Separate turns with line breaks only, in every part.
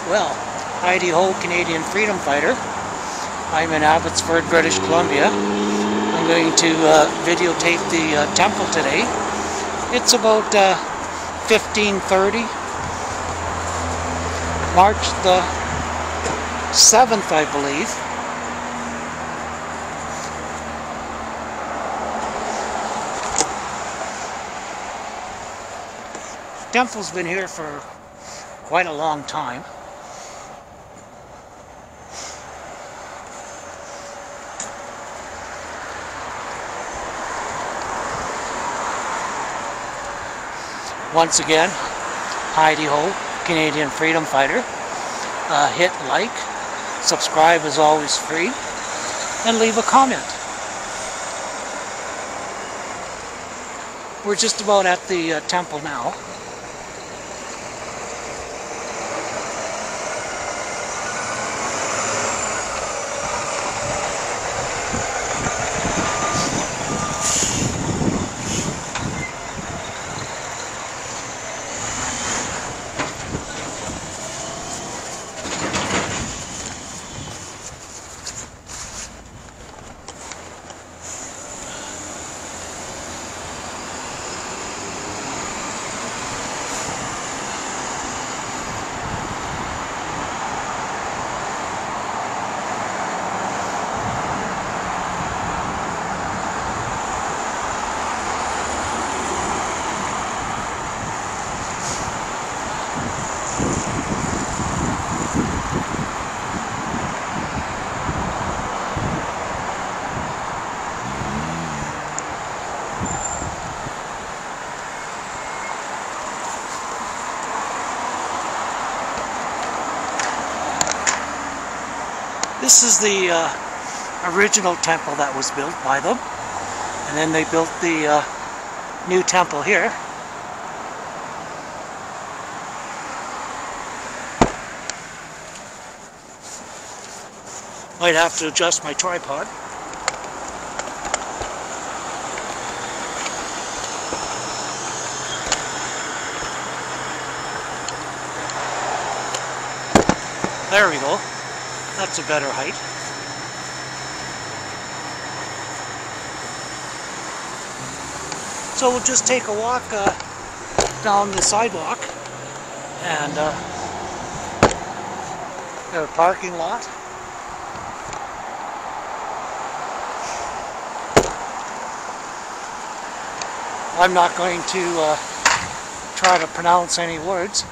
Well, Heidi-ho, Canadian freedom fighter. I'm in Abbotsford, British Columbia. I'm going to videotape the temple today. It's about 15:30, March the 7th, I believe. The temple's been here for quite a long time. Once again, Heidi-ho, Canadian freedom fighter. Hit like, subscribe is always free, and leave a comment. We're just about at the temple now. This is the original temple that was built by them, and then they built the new temple here. Might have to adjust my tripod. There we go. That's a better height. So we'll just take a walk down the sidewalk and got a parking lot. I'm not going to try to pronounce any words.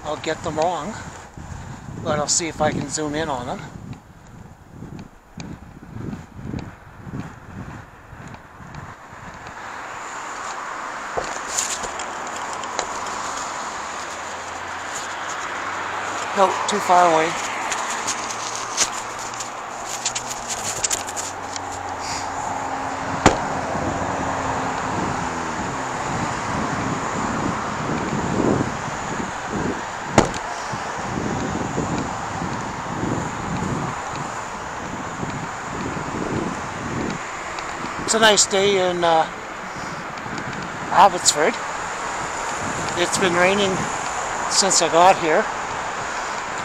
I'll get them wrong. But I'll see if I can zoom in on them. No, too far away. It's a nice day in Abbotsford. It's been raining since I got here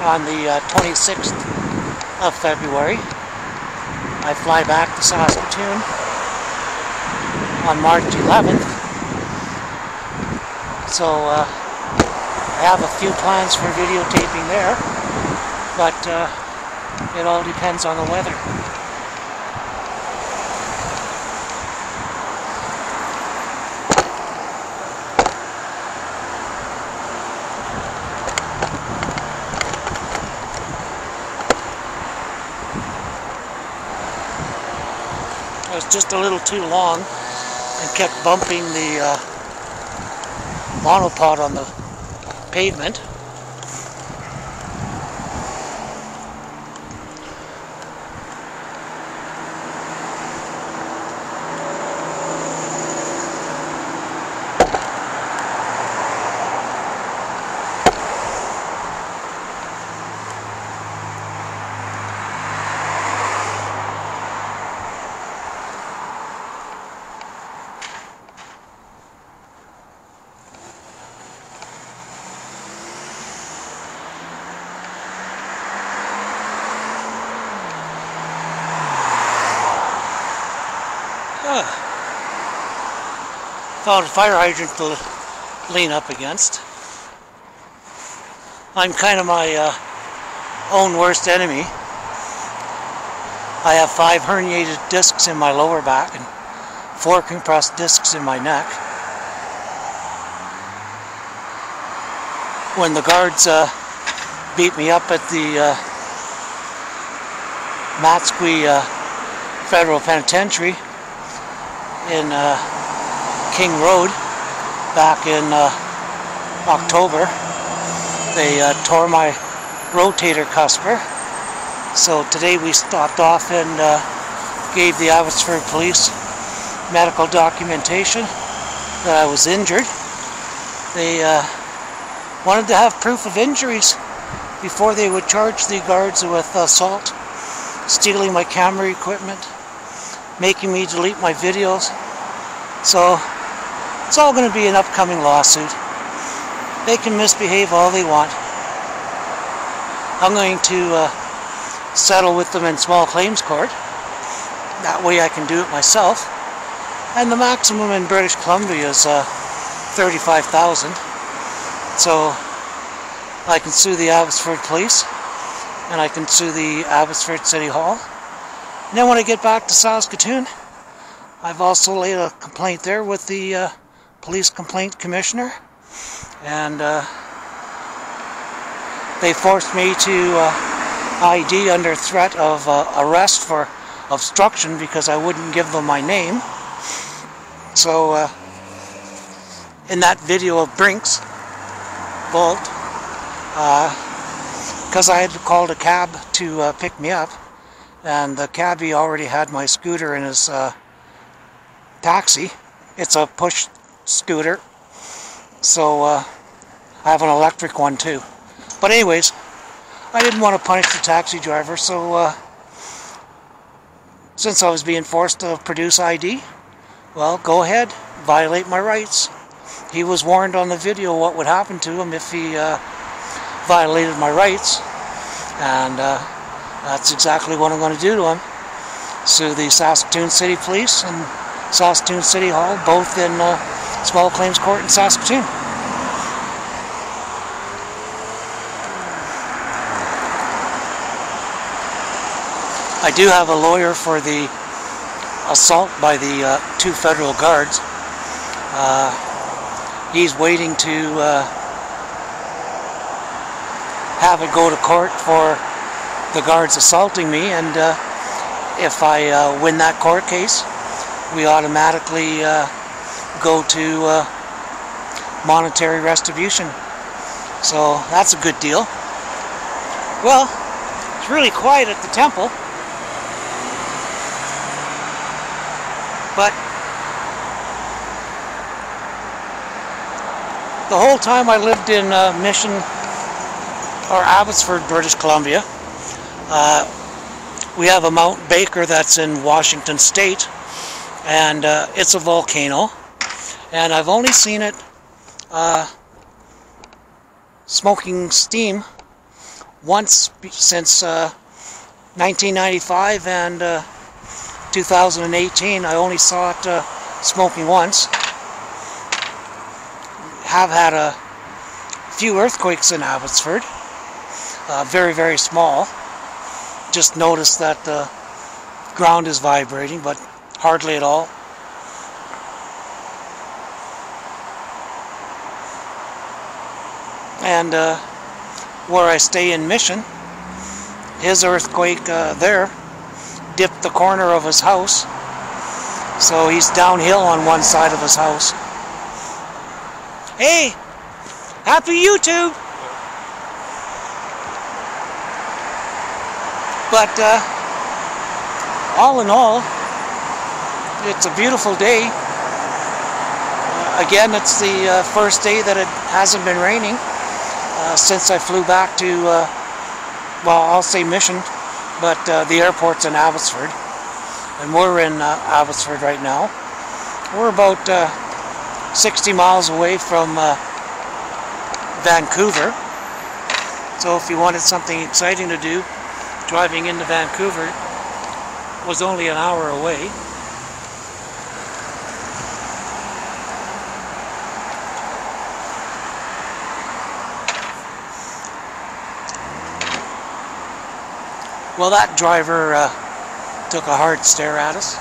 on the 26th of February. I fly back to Saskatoon on March 11th. So I have a few plans for videotaping there, but it all depends on the weather. It was just a little too long and kept bumping the monopod on the pavement. Found a fire hydrant to lean up against. I'm kind of my own worst enemy. I have 5 herniated discs in my lower back and 4 compressed discs in my neck. When the guards beat me up at the Matsqui Federal Penitentiary in King Road back in October, they tore my rotator cusper. So today we stopped off and gave the Abbotsford Police medical documentation that I was injured. They wanted to have proof of injuries before they would charge the guards with assault, stealing my camera equipment, making me delete my videos. So it's all going to be an upcoming lawsuit. They can misbehave all they want. I'm going to settle with them in small claims court. That way I can do it myself. And the maximum in British Columbia is $35,000. So I can sue the Abbotsford Police, and I can sue the Abbotsford City Hall. And then when I get back to Saskatoon, I've also laid a complaint there with the Police Complaint Commissioner, and they forced me to ID under threat of arrest for obstruction because I wouldn't give them my name. So in that video of Brink's Vault, because I had called a cab to pick me up, and the cabbie already had my scooter in his taxi. It's a push scooter, so I have an electric one too. But anyways, I didn't want to punish the taxi driver, so since I was being forced to produce ID, well, go ahead, violate my rights. He was warned on the video what would happen to him if he violated my rights, and that's exactly what I'm going to do to him. Sue the Saskatoon City Police and Saskatoon City Hall, both in small claims court in Saskatoon. I do have a lawyer for the assault by the 2 federal guards. He's waiting to have it go to court for the guards assaulting me, and if I win that court case, we automatically go to monetary retribution. So that's a good deal. Well, it's really quiet at the temple, but the whole time I lived in Mission, or Abbotsford, British Columbia, we have a Mount Baker that's in Washington State, and it's a volcano, and I've only seen it smoking steam once since 1995 and 2018. I only saw it smoking once. Have had a few earthquakes in Abbotsford, very, very small. Just noticed that the ground is vibrating, but hardly at all. And where I stay in Mission, his earthquake there dipped the corner of his house, so he's downhill on one side of his house. Hey, happy YouTube! But all in all, it's a beautiful day. Again, it's the first day that it hasn't been raining since I flew back to, well, I'll say Mission, but the airport's in Abbotsford, and we're in Abbotsford right now. We're about 60 miles away from Vancouver, so if you wanted something exciting to do, driving into Vancouver was only an hour away. Well, that driver took a hard stare at us.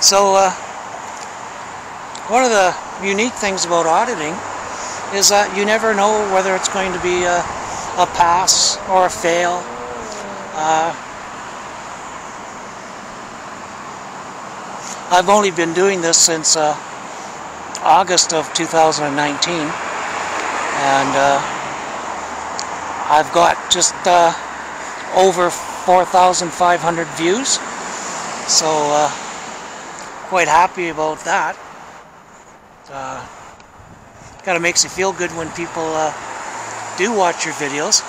So one of the unique things about auditing is that you never know whether it's going to be a pass or a fail. I've only been doing this since August of 2019, and I've got just over 4,500 views, so quite happy about that. Kind of makes you feel good when people do watch your videos.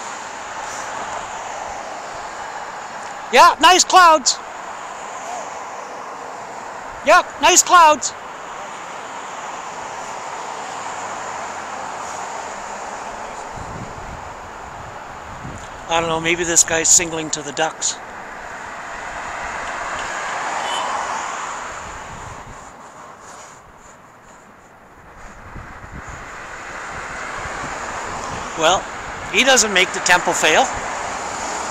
Yeah, nice clouds. Yep, nice clouds. I don't know, maybe this guy's signaling to the ducks. Well, he doesn't make the temple fail,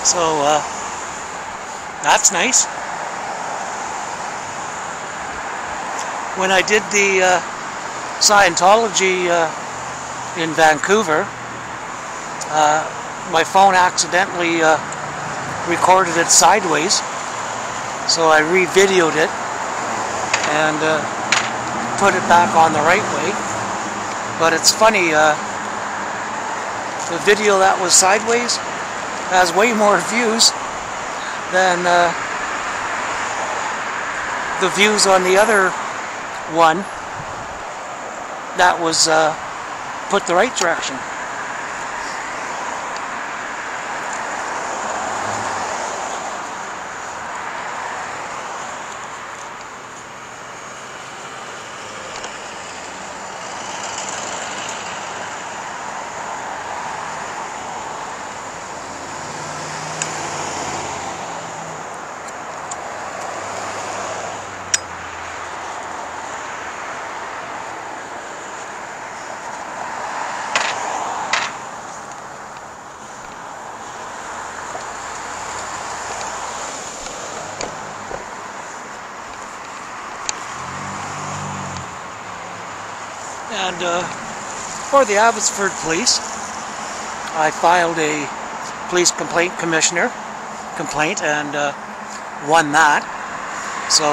so that's nice. When I did the Scientology in Vancouver, my phone accidentally recorded it sideways, so I re-videoed it and put it back on the right way. But it's funny, the video that was sideways has way more views than the views on the other one that was put the right direction. And for the Abbotsford Police, I filed a police complaint commissioner complaint and won that. So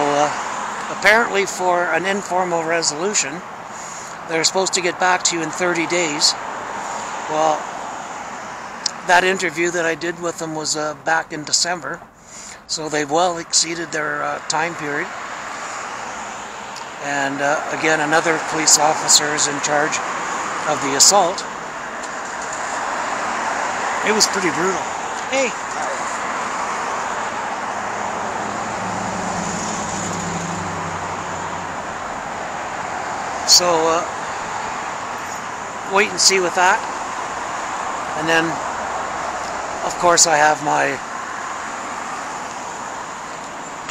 apparently for an informal resolution, they're supposed to get back to you in 30 days. Well, that interview that I did with them was back in December, so they've well exceeded their time period. And again, another police officer is in charge of the assault. It was pretty brutal. Hey! So, wait and see with that. And then, of course, I have my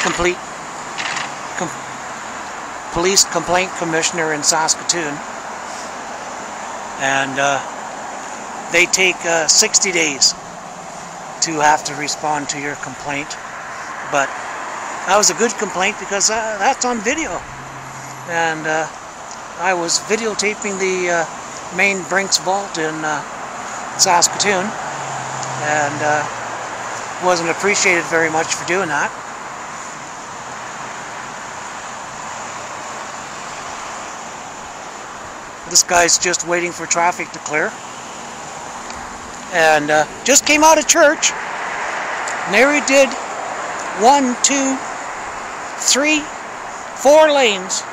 complete police complaint commissioner in Saskatoon, and they take 60 days to have to respond to your complaint. But that was a good complaint because that's on video, and I was videotaping the main Brinks vault in Saskatoon, and wasn't appreciated very much for doing that. This guy's just waiting for traffic to clear, and just came out of church. And there he did 1, 2, 3, 4 lanes.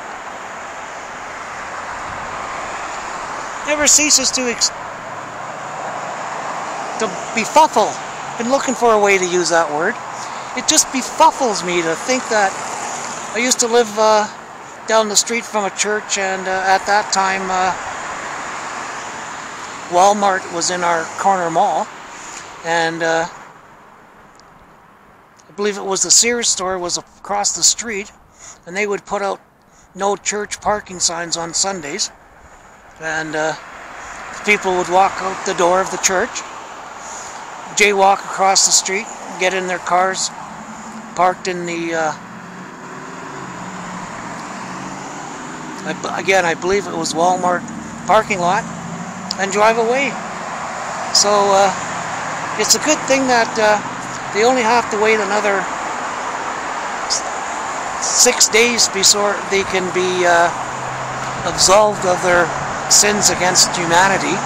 Never ceases to befuddle. Been looking for a way to use that word. It just befuddles me to think that I used to live down the street from a church, and at that time Walmart was in our corner mall, and I believe it was the Sears store was across the street, and they would put out no church parking signs on Sundays, and people would walk out the door of the church, jaywalk across the street, get in their cars, parked in the, again, I believe it was Walmart parking lot, and drive away. So it's a good thing that they only have to wait another 6 days before they can be absolved of their sins against humanity,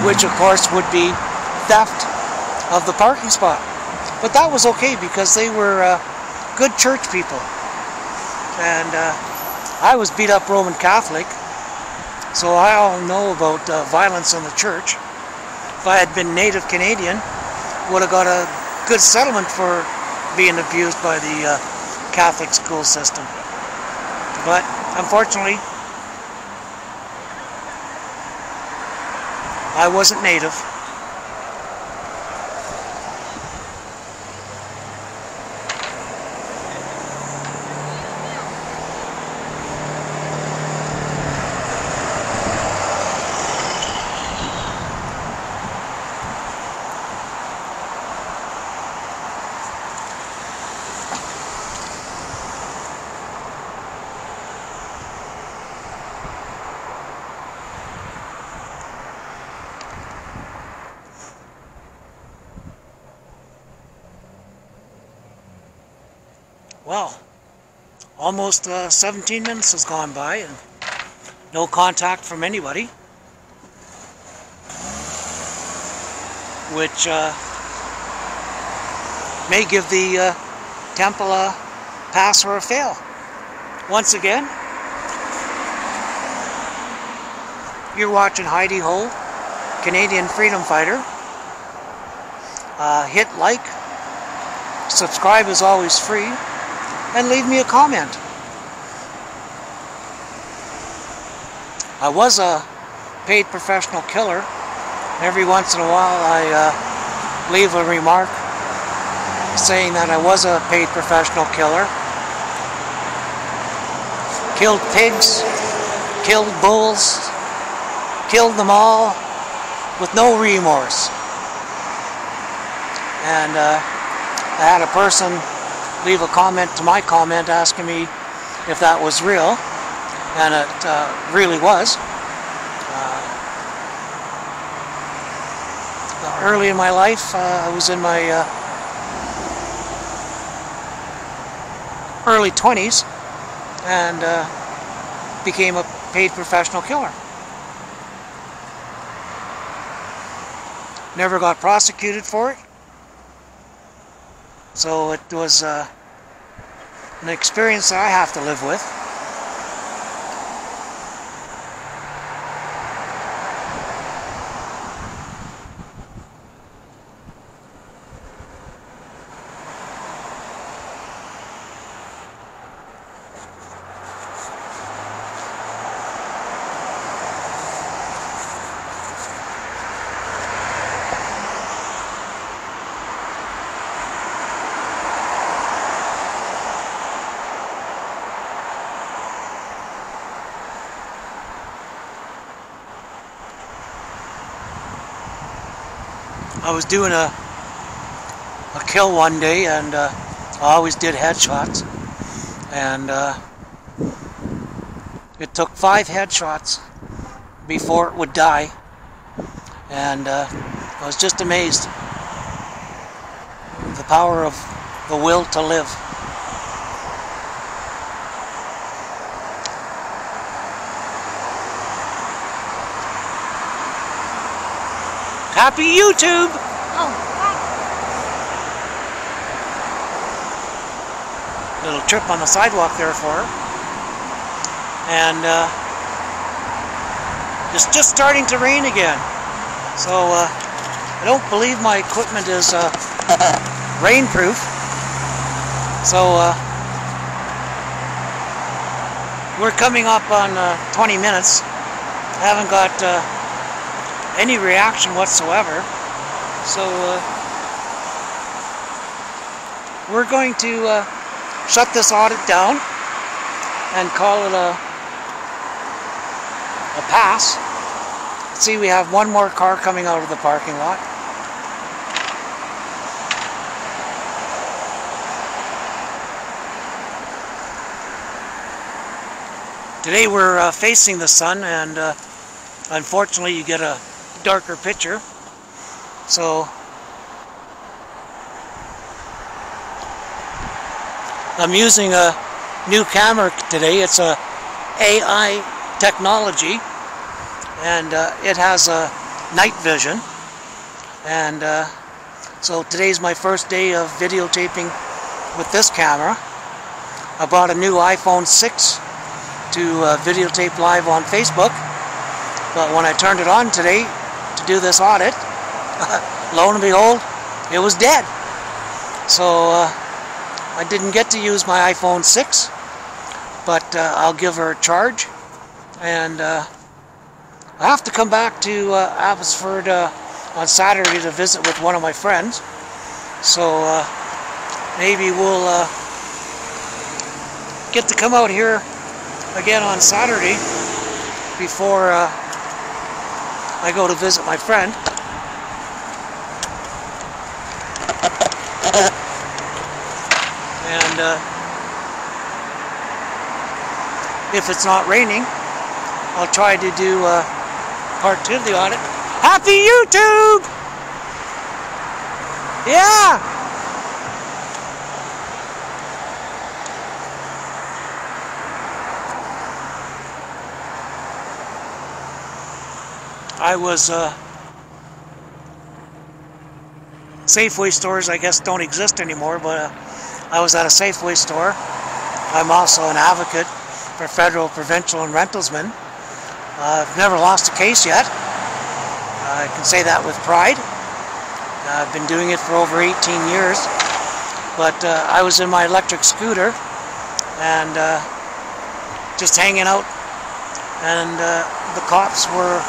which of course would be theft of the parking spot. But that was okay because they were good church people. And I was beat up Roman Catholic, so I all know about violence in the church. If I had been native Canadian, would have got a good settlement for being abused by the Catholic school system. But unfortunately, I wasn't native. Well, almost 17 minutes has gone by and no contact from anybody, which may give the temple a pass or a fail. Once again, you're watching Heidi Ho, Canadian freedom fighter. Hit like, subscribe is always free, and leave me a comment. I was a paid professional killer. Every once in a while I leave a remark saying that I was a paid professional killer. Killed pigs, killed bulls, killed them all with no remorse. And I had a person leave a comment to my comment asking me if that was real, and it really was. Early in my life, I was in my early 20s and became a paid professional killer. Never got prosecuted for it. So it was an experience that I have to live with. I was doing a kill one day, and I always did headshots, and it took 5 headshots before it would die, and I was just amazed. The power of the will to live. Happy YouTube!
Oh,
Little trip on the sidewalk there for her. And it's just starting to rain again. So I don't believe my equipment is rainproof. So we're coming up on 20 minutes. I haven't got any reaction whatsoever, so we're going to shut this audit down and call it a pass. See, we have one more car coming out of the parking lot. Today we're facing the sun, and unfortunately you get a darker picture. So I'm using a new camera today. It's a AI technology, and it has a night vision. And so today's my first day of videotaping with this camera. I bought a new iPhone 6 to videotape live on Facebook, but when I turned it on today to do this audit, lo and behold, it was dead. So I didn't get to use my iPhone 6, but I'll give her a charge, and I have to come back to Abbotsford on Saturday to visit with one of my friends, so maybe we'll get to come out here again on Saturday before I go to visit my friend. And if it's not raining, I'll try to do part 2 of the audit. Happy YouTube! Yeah! I was Safeway stores, I guess, don't exist anymore, but I was at a Safeway store. I'm also an advocate for federal, provincial, and rentalsmen. I've never lost a case yet. I can say that with pride. I've been doing it for over 18 years. But I was in my electric scooter and just hanging out, and the cops were